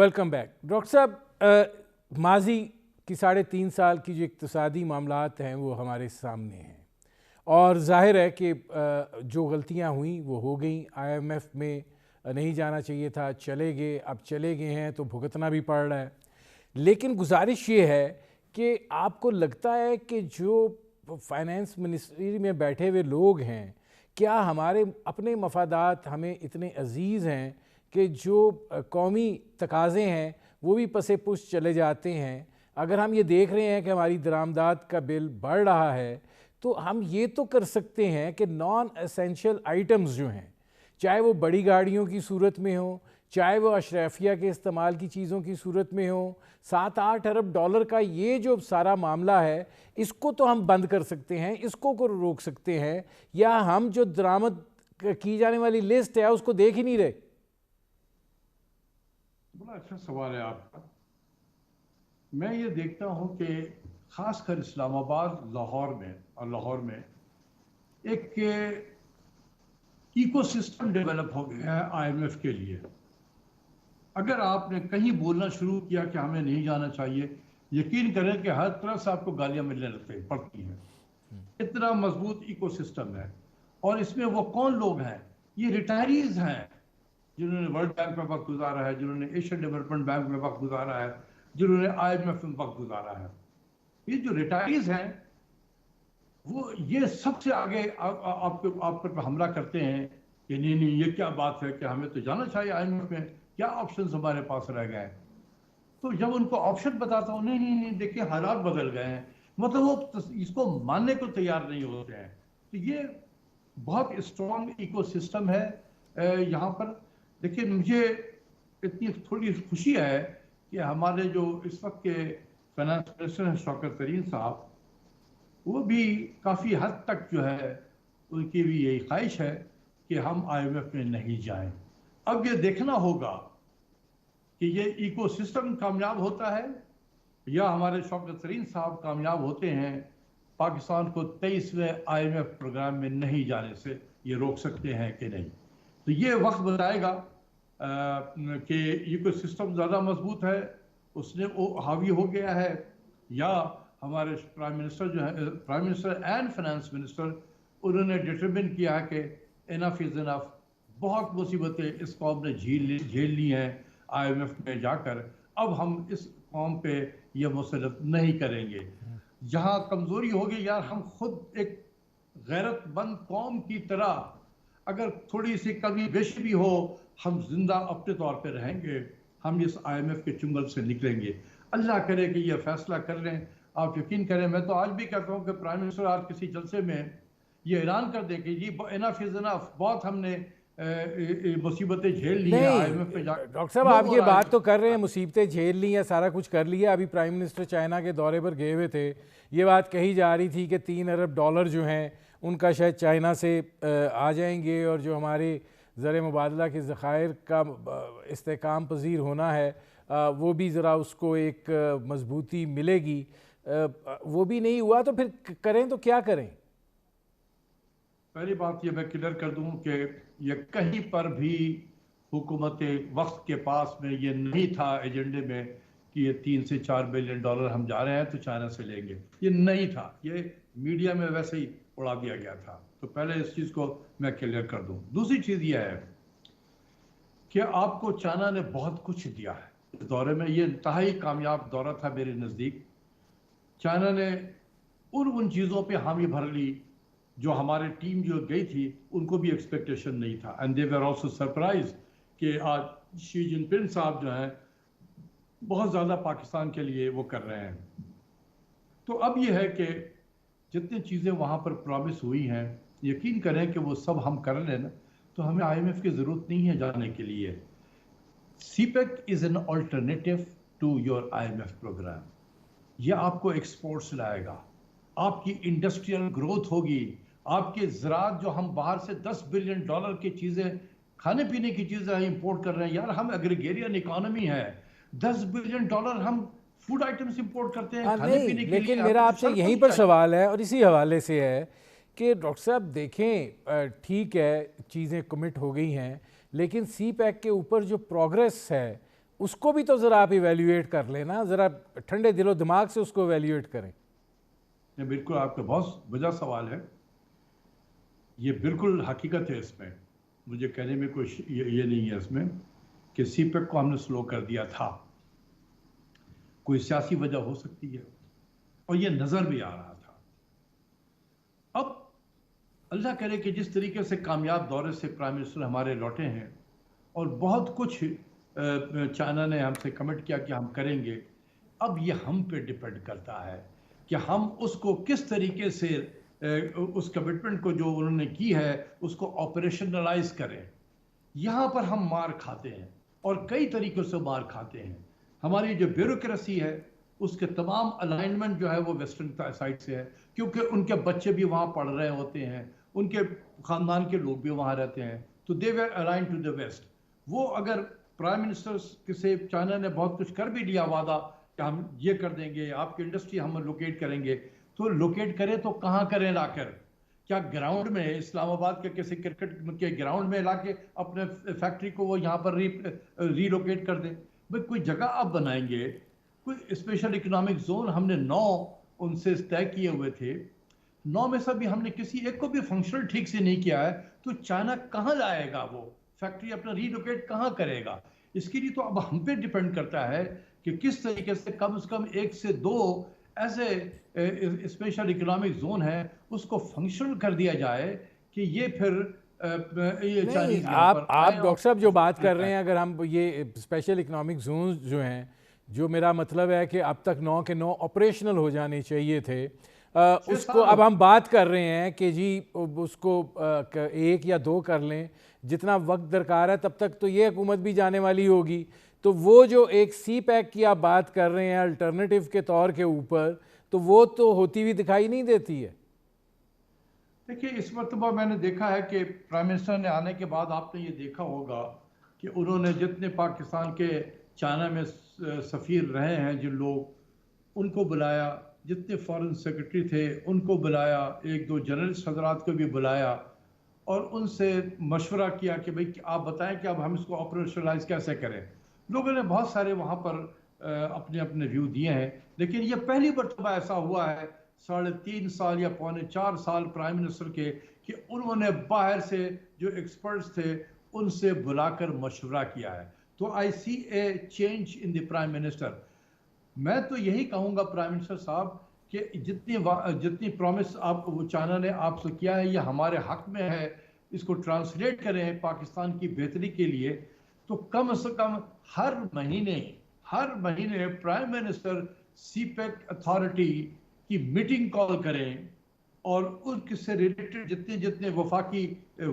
Welcome back doctor صاحب. ماضی کی 3.5 سال کی جو اقتصادی معاملات ہیں وہ ہمارے سامنے ہیں اور ظاہر ہے کہ جو غلطیاں ہوئیں وہ ہو گئیں. IMF میں نہیں جانا چاہیے تھا, چلے گئے, اب چلے گئے ہیں تو بھگتنا بھی پڑ رہا ہے. لیکن گزارش یہ ہے کہ آپ کو لگتا ہے کہ جو فائنانس منسٹری میں بیٹھے ہوئے لوگ ہیں, کیا ہمارے اپنے مفادات ہمیں اتنے عزیز ہیں کہ جو قومی تقاضے ہیں وہ بھی پس پش چلے جاتے ہیں؟ اگر ہم یہ دیکھ رہے ہیں کہ ہماری درآمدات کا بل بڑھ رہا ہے تو ہم یہ تو کر سکتے ہیں کہ نان اسینشل آئٹمز جو ہیں, چاہے وہ بڑی گاڑیوں کی صورت میں ہوں, چاہے وہ اشرافیہ کے استعمال کی چیزوں کی صورت میں ہوں, 7-8 ارب ڈالر کا یہ جو سارا معاملہ ہے اس کو تو ہم بند کر سکتے ہیں, اس کو روک سکتے ہیں, یا ہم جو درآمد کی جانے والی لسٹ ہے اس کو دیکھ ہی نہیں رہے؟ بڑا اچھا سوال ہے آپ کا. میں یہ دیکھتا ہوں کہ خاص کر اسلام آباد, لاہور میں ایک ایکو سسٹم ڈیولپ ہو گیا ہے IMF کے لیے. اگر آپ نے کہیں بولنا شروع کیا کہ ہمیں نہیں جانا چاہیے, یقین کریں کہ ہر طرف سے آپ کو گالیاں ملنے پڑتی ہیں. اتنا مضبوط ایکو سسٹم ہے. اور اس میں وہ کون لوگ ہیں؟ یہ ریٹائریز ہیں جنہوں نے ورلڈ بینک میں وقت گزارا ہے, جنہوں نے ایشین ڈیولپمنٹ بینک میں وقت گزارا ہے, جنہوں نے IMF میں وقت گزارا ہے. یہ جو ریٹائریز ہیں وہ یہ سب سے آگے آپ پر حملہ کرتے ہیں کہ نہیں یہ کیا بات ہے کہ ہمیں تو جانا چاہیے IMF میں, کیا آپشنز ہمارے پاس رہ گئے ہیں. تو جب ان کو آپشن بتاتا ہوں, نہیں دیکھیں حالات بدل گئے ہیں, مطلب وہ اس کو ماننے کو تیار نہیں ہوتے ہیں. تو یہ بہت اسٹرانگ ایکو سسٹم ہے یہاں پر. لیکن مجھے اتنی تھوڑی خوشی ہے کہ ہمارے جو اس وقت کے فائنانس منسٹر ہیں شوکت ترین صاحب, وہ بھی کافی حد تک جو ہے ان کی بھی یہی خواہش ہے کہ ہم IMF میں نہیں جائیں. اب یہ دیکھنا ہوگا کہ یہ ایکو سسٹم کامیاب ہوتا ہے یا ہمارے شوکت ترین صاحب کامیاب ہوتے ہیں پاکستان کو 23ویں IMF پروگرام میں نہیں جانے سے یہ روک سکتے ہیں کہ نہیں. تو یہ وقت بتائے گا کہ ایکو سسٹم زیادہ مضبوط ہے, اس نے وہ حاوی ہو گیا ہے, یا ہمارے پرائم منسٹر جو ہیں, prime minister and finance minister, انہوں نے ڈٹرمن کیا کہ انف از انف, بہت مصیبتیں اس قوم نے جھیل لی ہیں IMF میں جا کر, اب ہم اس قوم پہ یہ مسلط نہیں کریں گے. جہاں کمزوری ہوگی یار, ہم خود ایک غیرت مند قوم کی طرح اگر تھوڑی سی کمی بیشی بھی ہو, ہم زندہ اپنے طور پہ رہیں گے, ہم اس IMF کے چنگل سے نکلیں گے. اللہ کرے کہ یہ فیصلہ کر لیں. آپ یقین کریں, میں تو آج بھی کہتا ہوں کہ پرائم منسٹر آج کسی جلسے میں یہ اعلان کر دیں کہ یہ انف از انف, بہت ہم نے مصیبتیں جھیل لی ہیں IMF پہ جا کر. ڈاکٹر صاحب آپ یہ بات تو کر رہے ہیں مصیبتیں جھیل لی ہیں, سارا کچھ کر لیا. ابھی پرائم منسٹر چائنا کے دورے پر گئے ہوئے تھے, یہ بات کہی جا رہی تھی کہ 3 ارب ڈالر جو ہیں ان کا شاید چائنا سے آ جائیں گے, اور جو ہمارے زر مبادلہ کے ذخائر کا استحکام پذیر ہونا ہے وہ بھی ذرا اس کو ایک مضبوطی ملے گی. وہ بھی نہیں ہوا تو پھر کریں تو کیا کریں؟ پہلی بات یہ میں کلیئر کر دوں کہ یہ کہیں پر بھی حکومت وقت کے پاس میں یہ نہیں تھا ایجنڈے میں کہ یہ 3 سے 4 بلین ڈالر ہم جا رہے ہیں تو چائنا سے لیں گے. یہ نہیں تھا, یہ میڈیا میں ویسے ہی اڑا دیا گیا تھا. تو پہلے اس چیز کو میں کلیئر کر دوں. دوسری چیز یہ ہے کہ آپ کو چائنا نے بہت کچھ دیا ہے اس دورے میں. یہ انتہائی کامیاب دورہ تھا میرے نزدیک. چائنا نے ان چیزوں پہ حامی بھر لی جو ہمارے ٹیم جو گئی تھی ان کو بھی ایکسپیکٹیشن نہیں تھا. And they were also surprise کہ آج شی جن پنگ صاحب جو ہیں بہت زیادہ پاکستان کے لیے وہ کر رہے ہیں. تو اب یہ ہے کہ جتنی چیزیں وہاں پر پرومس ہوئی ہیں, یقین کریں کہ وہ سب ہم کر لیں نا تو ہمیں IMF کی ضرورت نہیں ہے جانے کے لیے. CPEC is an alternative to your IMF programme. یہ آپ کو ایکسپورٹس لائے گا, آپ کی انڈسٹریل گروتھ ہوگی, آپ کے زراعت جو ہم باہر سے 10 بلین ڈالر کی چیزیں, کھانے پینے کی چیزیں امپورٹ کر رہے ہیں. یار ہم ایگریگیرین اکانومی ہے, 10 بلین ڈالر ہم فوڈ آئٹمز امپورٹ کرتے ہیں کھانے پینے کے لیے. لیکن میرا آپ سے یہیں پر سوال ہے اور اسی حوالے سے ہے کہ ڈاکٹر صاحب دیکھیں, ٹھیک ہے چیزیں کمٹ ہو گئی ہیں, لیکن CPEC کے اوپر جو پروگریس ہے اس کو بھی تو ذرا آپ ایویلیویٹ کر لیں نا, ذرا ٹھنڈے دل و دماغ سے اس کو ایویلیویٹ کریں. بالکل آپ کا بہت وجہ سوال ہے, یہ بالکل حقیقت ہے. اس میں مجھے کہنے میں کوئی یہ نہیں ہے اس میں کہ سی پیک کو ہم نے سلو کر دیا تھا. کوئی سیاسی وجہ ہو سکتی ہے اور یہ نظر بھی آ رہا تھا. اب اللہ کرے کہ جس طریقے سے کامیاب دورے سے پرائم منسٹر ہمارے لوٹے ہیں اور بہت کچھ چائنا نے ہم سے کمٹ کیا کہ ہم کریں گے, اب یہ ہم پہ ڈیپینڈ کرتا ہے کہ ہم اس کو کس طریقے سے اس کمٹمنٹ کو جو انہوں نے کی ہے اس کو آپریشنلائز کریں. یہاں پر ہم مار کھاتے ہیں اور کئی طریقوں سے مار کھاتے ہیں. ہماری جو بیوروکریسی ہے اس کے تمام الائنمنٹ جو ہے وہ ویسٹرن سائڈ سے ہے, کیونکہ ان کے بچے بھی وہاں پڑھ رہے ہوتے ہیں, ان کے خاندان کے لوگ بھی وہاں رہتے ہیں, تو دے ویر الائن ٹو دا ویسٹ. وہ اگر پرائم منسٹر سے چائنا نے بہت کچھ کر بھی لیا وعدہ کہ ہم یہ کر دیں گے, آپ کی انڈسٹری ہم لوکیٹ کریں گے, تو لوکیٹ کریں تو کہاں کریں لا کر؟ کیا گراؤنڈ میں اسلام آباد کے کسی کرکٹ کے گراؤنڈ میں لا کے اپنے فیکٹری کو وہ یہاں پر ری لوکیٹ کر دیں؟ بھائی کوئی جگہ آپ بنائیں گے, کوئی اسپیشل اکنامک زون ہم نے 9 ان سے طے کیے ہوئے تھے, 9 میں سے بھی ہم نے کسی ایک کو بھی فنکشنل ٹھیک سے نہیں کیا ہے, تو چائنا کہاں لائے گا وہ فیکٹری اپنا ری لوکیٹ کہاں کرے گا؟ اس کے لیے تو اب ہم پہ ڈیپینڈ کرتا ہے کہ کس طریقے سے کم از کم 1 سے 2 ایسے اسپیشل اکنامک زون ہے اس کو فنکشنل کر دیا جائے کہ یہ پھر نہیں, آپ ڈاکٹر صاحب جو بات کر رہے ہیں, اگر ہم یہ اسپیشل اکنامک زونز جو ہیں, جو میرا مطلب ہے کہ اب تک 9 کے 9 آپریشنل ہو جانے چاہیے تھے, اس کو اب ہم بات کر رہے ہیں کہ جی اس کو 1 یا 2 کر لیں, جتنا وقت درکار ہے تب تک تو یہ حکومت بھی جانے والی ہوگی. تو وہ جو ایک سی پیک کی آپ بات کر رہے ہیں الٹرنیٹیو کے طور کے اوپر, تو وہ تو ہوتی ہوئی دکھائی نہیں دیتی ہے. دیکھیے اس مرتبہ میں نے دیکھا ہے کہ پرائم منسٹر نے آنے کے بعد آپ نے یہ دیکھا ہوگا کہ انہوں نے جتنے پاکستان کے چائنا میں سفیر رہے ہیں جن لوگ, ان کو بلایا, جتنے فارن سیکرٹری تھے ان کو بلایا, 1-2 جرنلسٹ حضرات کو بھی بلایا اور ان سے مشورہ کیا کہ بھئی آپ بتائیں کہ اب ہم اس کو آپریشنلائز کیسے کریں. لوگوں نے بہت سارے وہاں پر اپنے اپنے ویو دیے ہیں, لیکن یہ پہلی مرتبہ ایسا ہوا ہے 3.5 سال یا 4.25 سال پرائم منسٹر کے کہ انہوں نے باہر سے جو ایکسپرٹس تھے ان سے بلا کر مشورہ کیا ہے. تو I see a change in the prime minister. میں تو یہی کہوں گا پرائم منسٹر صاحب کہ جتنی پرومس آپ چائنا نے آپ سے کیا ہے یہ ہمارے حق میں ہے, اس کو ٹرانسلیٹ کریں پاکستان کی بہتری کے لیے. تو کم سے کم ہر مہینے پرائم منسٹر سی پیک اتھارٹی کی میٹنگ کال کریں اور ان سے ریلیٹڈ جتنے وفاقی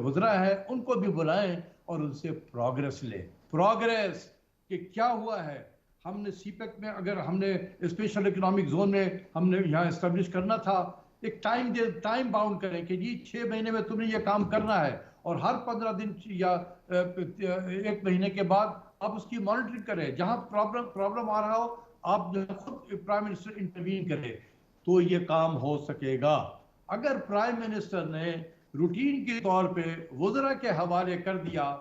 وزراء ہیں ان کو بھی بلائیں اور ان سے پروگریس لیں. پروگریس کہ کیا ہوا ہے. ہم نے سی پیک میں اگر ہم نے اسپیشل اکنامک زون میں ہم نے یہاں اسٹیبلش کرنا تھا, ایک ٹائم باؤنڈ کریں کہ جی 6 مہینے میں تم نے یہ کام کرنا ہے, اور ہر 15 دن یا 1 مہینے کے بعد آپ اس کی مانیٹرنگ کریں. جہاں پرابلم آ رہا ہو آپ جو خود پرائم منسٹر انٹروین کریں تو یہ کام ہو سکے گا. اگر پرائم منسٹر نے روٹین کے طور پہ وزراء کے حوالے کر دیا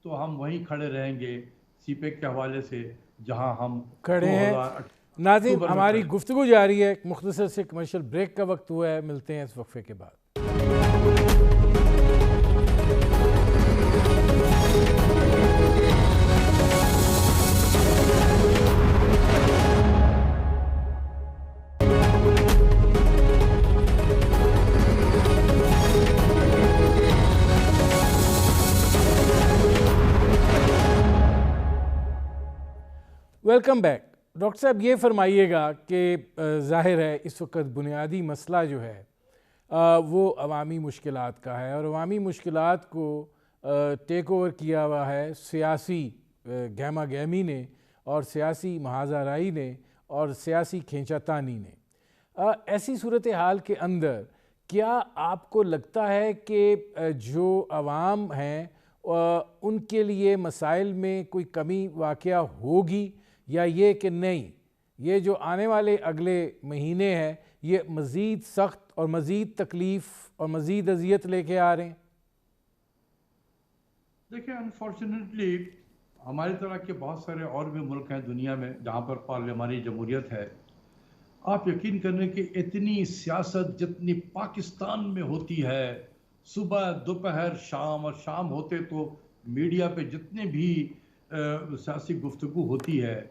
تو ہم وہیں کھڑے رہیں گے سی پیک کے حوالے سے جہاں ہم کھڑے ہیں. ناظرین ہماری گفتگو جاری ہے, ایک مختصر سے کمرشل بریک کا وقت ہوا ہے, ملتے ہیں اس وقفے کے بعد. Welcome back. ڈاکٹر صاحب یہ فرمائیے گا کہ ظاہر ہے اس وقت بنیادی مسئلہ جو ہے وہ عوامی مشکلات کا ہے, اور عوامی مشکلات کو ٹیک اوور کیا ہوا ہے سیاسی گہما گہمی نے اور سیاسی محاذہ رائی نے اور سیاسی کھینچا تانی نے. ایسی صورتحال کے اندر کیا آپ کو لگتا ہے کہ جو عوام ہیں ان کے لیے مسائل میں کوئی کمی واقعہ ہوگی, یا یہ کہ نہیں یہ جو آنے والے اگلے مہینے ہیں یہ مزید سخت اور مزید تکلیف اور مزید اذیت لے کے آ رہے ہیں؟ دیکھیں انفارچونیٹلی ہماری طرح کے بہت سارے اور بھی ملک ہیں دنیا میں جہاں پر پارلیمانی جمہوریت ہے. آپ یقین کریں کہ اتنی سیاست جتنی پاکستان میں ہوتی ہے، صبح دوپہر شام، اور شام ہوتے تو میڈیا پہ جتنے بھی سیاسی گفتگو ہوتی ہے،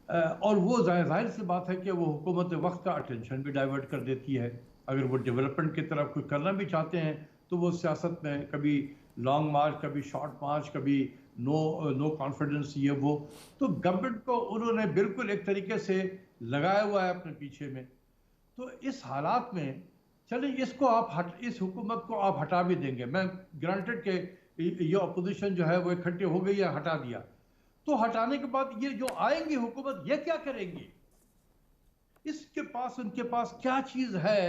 اور وہ ظاہر سی بات ہے کہ وہ حکومت وقت کا اٹینشن بھی ڈائیورٹ کر دیتی ہے. اگر وہ ڈیولپمنٹ کی طرف کچھ کرنا بھی چاہتے ہیں تو وہ سیاست میں کبھی لانگ مارچ، کبھی شارٹ مارچ، کبھی نو کانفیڈنس، یہ وہ. تو گورنمنٹ کو انہوں نے بالکل ایک طریقے سے لگایا ہوا ہے اپنے پیچھے میں. تو اس حالات میں چلیں اس حکومت کو آپ ہٹا بھی دیں گے. میں گرانٹڈ کہ یہ اپوزیشن جو ہے وہ اکٹھے ہو گئی ہے، ہٹا دیا. تو ہٹانے کے بعد یہ جو آئیں گی حکومت، یہ کیا کریں گی؟ ان کے پاس کیا چیز ہے،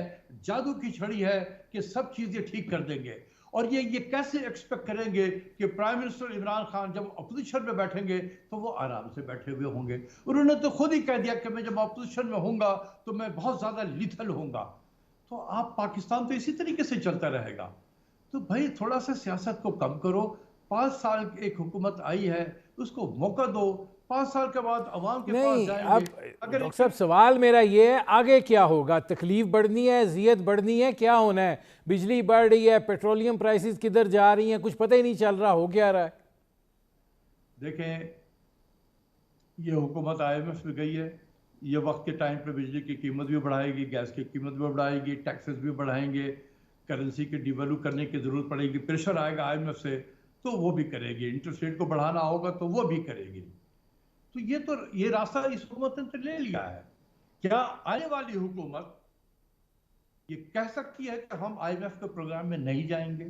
جادو کی چھڑی ہے کہ سب چیزیں ٹھیک کر دیں گے؟ اور یہ کیسے ایکسپیکٹ کریں گے کہ پرائم منسٹر عمران خان جب اپوزیشن میں بیٹھیں گے تو وہ آرام سے بیٹھے ہوئے ہوں گے؟ انہوں نے تو خود ہی کہہ دیا کہ میں جب اپوزیشن میں ہوں گا تو میں بہت زیادہ لیتھل ہوں گا. تو آپ پاکستان تو اسی طریقے سے چلتا رہے گا. تو بھائی تھوڑا سا سیاست کو کم کرو. 5 سال ایک حکومت آئی ہے، اس کو موقع دو. 5 سال کے بعد عوام کے پاس نہیں، جائیں اب گے. اگر ڈاکٹر صاحب سوال میرا یہ ہے، آگے کیا ہوگا؟ تکلیف بڑھنی ہے، اذیت بڑھنی ہے، کیا ہونا ہے؟ بجلی بڑھ رہی ہے، پیٹرولیم پرائسز کدھر جا رہی ہیں، کچھ پتہ ہی نہیں چل رہا، ہو کیا رہا ہے؟ دیکھیں، یہ حکومت IMF میں گئی ہے، یہ وقت کے ٹائم پہ بجلی کی قیمت بھی بڑھائے گی، گیس کی قیمت بھی بڑھائے گی، ٹیکسز بھی بڑھائیں گے، کرنسی کی ڈیویلو کرنے کی ضرورت پڑے گی، پریشر آئے گا IMF سے تو وہ بھی کرے گی، انٹرسٹ ریٹ کو بڑھانا ہوگا تو وہ بھی کرے گی. تو یہ راستہ اس حکومت نے تو لے لیا ہے. کیا آنے والی حکومت یہ کہہ سکتی ہے کہ ہم IMF کے پروگرام میں نہیں جائیں گے؟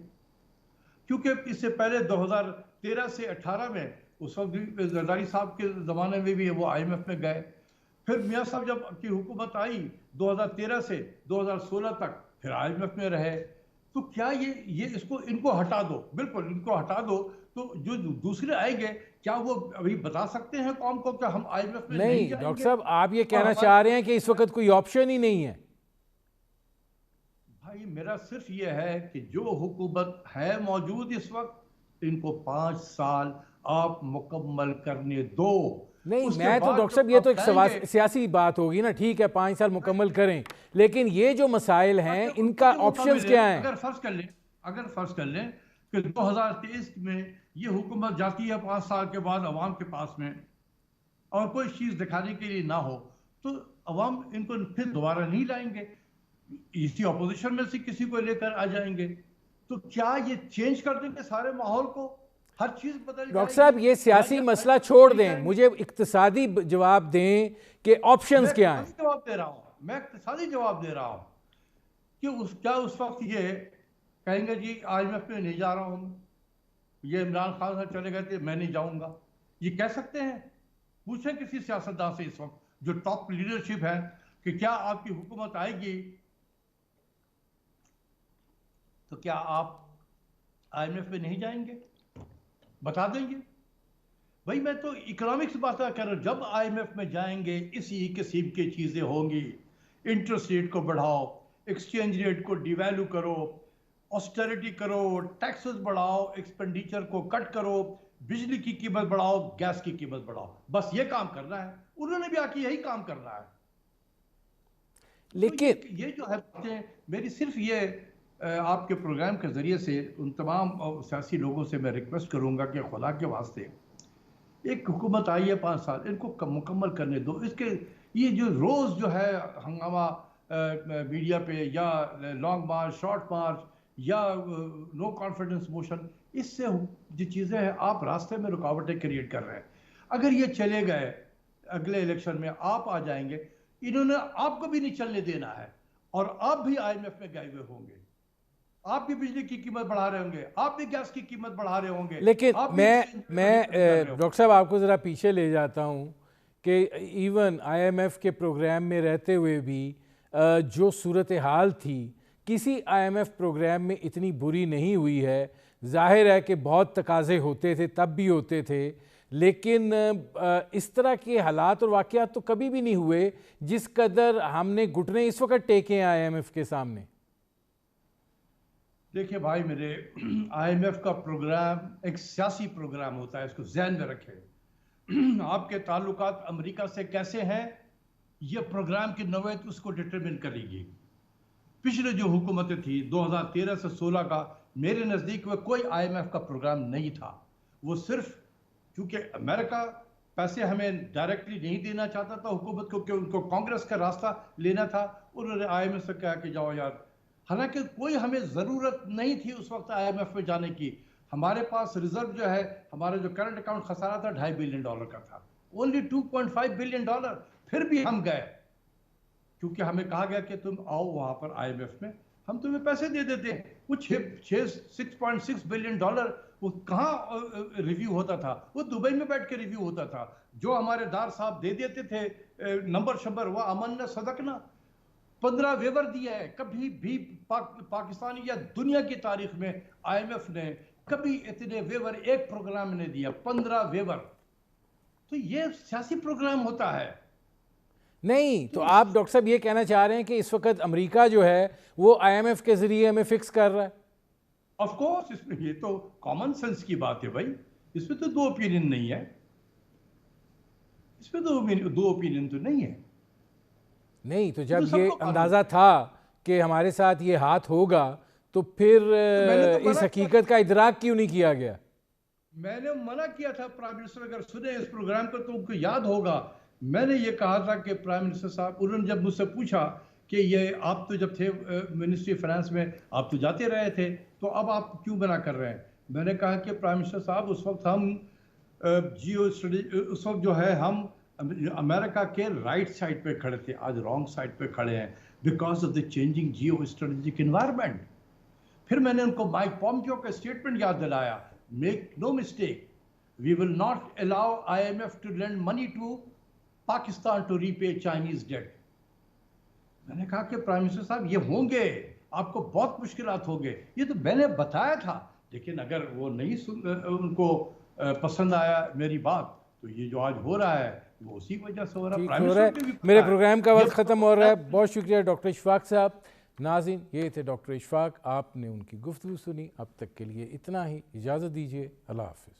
کیونکہ اس سے پہلے 2013 سے 18 میں اس وقت بھی زرداری صاحب کے زمانے میں بھی وہ IMF میں گئے. پھر میاں صاحب جب کی حکومت آئی 2013 سے 2016 تک پھر IMF میں رہے. تو کیا یہ ان کو ہٹا دو، بالکل ان کو ہٹا دو، تو جو دوسرے آئیں گے کیا وہ ابھی بتا سکتے ہیں قوم کو کہ ہم IMF میں نہیں جائیں ڈاکٹر گے؟ صاحب آپ یہ کہنا چاہ رہے ہیں کہ اس وقت کوئی آپشن ہی نہیں ہے؟ بھائی میرا صرف یہ ہے کہ جو حکومت ہے موجود اس وقت، ان کو 5 سال آپ مکمل کرنے دو. نہیں، اس کے میں تو بعد ڈاکٹر جو صاحب یہ تو آپ ایک جائیں گے، سیاسی بات ہوگی نا، ٹھیک ہے 5 سال مکمل کریں، لیکن یہ جو مسائل ہیں ان کا آپشنز کیا ہیں؟ اگر فرض کر لیں کہ 2023 میں یہ حکومت جاتی ہے 5 سال کے بعد عوام کے پاس میں اور کوئی چیز دکھانے کے لیے نہ ہو، تو عوام ان کو پھر دوبارہ نہیں لائیں گے، اسی اپوزیشن میں سے کسی کو لے کر آ جائیں گے. تو کیا یہ چینج کر دیں گے سارے ماحول کو؟ ہر چیز بدل جائے ڈاکٹر گی؟ صاحب یہ سیاسی مسئلہ چھوڑ دیں، مجھے اقتصادی جواب دیں کہ آپشنز کیا ہیں؟ میں اقتصادی جواب دے رہا ہوں کہ کیا اس وقت یہ کہیں گے جی IMF میں نہیں جا رہا ہوں، یہ عمران خان صاحب چلے گئے تھے میں نہیں جاؤں گا، یہ کہہ سکتے ہیں؟ پوچھیں کسی سیاستدان سے اس وقت جو ٹاپ لیڈرشپ ہے کہ کیا آپ کی حکومت آئے گی تو کیا آپ IMF میں نہیں جائیں گے؟ بتا دیں گے. بھائی میں تو اکنامکس بات کر رہا ہوں. جب IMF میں جائیں گے اسی قسم کی چیزیں ہوں گی، انٹرسٹ ریٹ کو بڑھاؤ، ایکسچینج ریٹ کو ڈی ویلو کرو، آسٹریٹی کرو، ٹیکسز بڑھاؤ، ایکسپینڈیچر کو کٹ کرو، بجلی کی قیمت بڑھاؤ، گیس کی قیمت بڑھاؤ، بس یہ کام کرنا ہے. انہوں نے بھی آ کے یہی کام کرنا ہے. لیکن یہ جو ہے باتیں میری صرف یہ آپ کے پروگرام کے ذریعے سے ان تمام سیاسی لوگوں سے میں ریکویسٹ کروں گا کہ خدا کے واسطے ایک حکومت آئی ہے 5 سال، ان کو مکمل کرنے دو. اس کے یہ جو روز جو ہے ہنگامہ میڈیا پہ یا لانگ مارچ، شارٹ مارچ یا نو کانفیڈنس موشن، اس سے جو چیزیں ہیں آپ راستے میں رکاوٹیں کریٹ کر رہے ہیں. اگر یہ چلے گئے اگلے الیکشن میں آپ آ جائیں گے، انہوں نے آپ کو بھی نہیں چلنے دینا ہے اور آپ بھی IMF میں گئے ہوئے ہوں گے، آپ بھی بجلی کی قیمت بڑھا رہے ہوں گے، آپ بھی گیس کی قیمت بڑھا رہے ہوں گے. لیکن میں ڈاکٹر صاحب آپ کو ذرا پیچھے لے جاتا ہوں کہ ایون IMF کے پروگرام میں رہتے ہوئے بھی جو صورتحال تھی کسی IMF پروگرام میں اتنی بری نہیں ہوئی ہے. ظاہر ہے کہ بہت تقاضے ہوتے تھے، تب بھی ہوتے تھے، لیکن اس طرح کے حالات اور واقعات تو کبھی بھی نہیں ہوئے جس قدر ہم نے گھٹنے اس وقت ٹیکے ہیں IMF کے سامنے. دیکھیں بھائی میرے، IMF کا پروگرام ایک سیاسی پروگرام ہوتا ہے، اس کو ذہن میں رکھیں۔ آپ کے تعلقات امریکہ سے کیسے ہیں، یہ پروگرام کی نوعیت اس کو ڈٹرمن کرے گی۔ پچھلے جو حکومتیں تھی 2013 سے 16 کا، میرے نزدیک میں کوئی IMF کا پروگرام نہیں تھا۔ وہ صرف کیونکہ امریکہ پیسے ہمیں ڈائریکٹلی نہیں دینا چاہتا تھا حکومت کو، کہ ان کو کانگریس کا راستہ لینا تھا، انہوں نے IMF سے کہا کہ جاؤ یار، حالانکہ کوئی ہمیں ضرورت نہیں تھی اس وقت IMF میں جانے کی۔ ہمارے پاس ریزرو جو ہے، ہمارا جو کرنٹ اکاؤنٹ خسارہ تھا $2.5 بلین کا تھا، اونلی $2.5 بلین، پھر بھی ہم گئے کیونکہ ہمیں کہا گیا کہ تم آؤ وہاں پر IMF میں، ہم تمہیں پیسے دے دیتے ہیں۔ وہ $6.6 بلین وہ کہاں ریویو ہوتا تھا؟ وہ دبئی میں بیٹھ کے ریویو ہوتا تھا۔ جو ہمارے دار صاحب دے دیتے تھے نمبر شمبر، وہ امن نہ صدقنا 15 ویور دیا ہے۔ کبھی بھی پاکستانی یا دنیا کی تاریخ میں IMF نے کبھی اتنے ویور ایک پروگرام نے دیا، 15 ویور۔ تو یہ سیاسی پروگرام ہوتا ہے۔ نہیں تو آپ ڈاکٹر صاحب یہ کہنا چاہ رہے ہیں کہ اس وقت امریکہ جو ہے وہ IMF کے ذریعے ہمیں فکس کر رہا ہے؟ آف کورس، اس میں یہ تو کامن سینس کی بات ہے بھائی، اس میں تو دو اوپینین نہیں ہے، اس میں دو اوپینین تو نہیں ہے۔ نہیں تو جب یہ اندازہ تھا کہ ہمارے ساتھ یہ ہاتھ ہوگا تو پھر اس حقیقت کا ادراک کیوں نہیں کیا گیا؟ میں نے منع کیا تھا پرائم منسٹر، اگر سنے اس پروگرام کو تو ان کو یاد ہوگا، میں نے یہ کہا تھا کہ پرائم منسٹر صاحب، انہوں نے جب مجھ سے پوچھا کہ یہ آپ تو جب تھے منسٹری فائنانس میں آپ تو جاتے رہے تھے، تو اب آپ کیوں منع کر رہے ہیں؟ میں نے کہا کہ پرائم منسٹر صاحب، اس وقت ہم اس وقت جو ہے ہم امریکہ کے رائٹ سائڈ پہ کھڑے تھے، آج رانگ سائڈ پہ کھڑے ہیں because of the changing geostrategic environment. پھر میں نے ان کو مائک پومپیو کا اسٹیٹمنٹ یاد دلایا، make no mistake, we will not allow IMF to lend money to Pakistan to repay Chinese debt. میں نے کہا کہ پرائم منسٹر صاحب یہ ہوں گے، آپ کو بہت مشکلات ہوں گے، یہ تو میں نے بتایا تھا، لیکن اگر وہ نہیں ان کو پسند آیا میری بات، تو یہ جو آج ہو رہا ہے وہ اسی وجہ سے ہو رہا ہے۔ میرے پروگرام کا وقت ختم ہو رہا ہے، بہت شکریہ ڈاکٹر اشفاق صاحب۔ ناظرین، یہ تھے ڈاکٹر اشفاق، آپ نے ان کی گفتگو سنی۔ اب تک کے لیے اتنا ہی، اجازت دیجیے، اللہ حافظ۔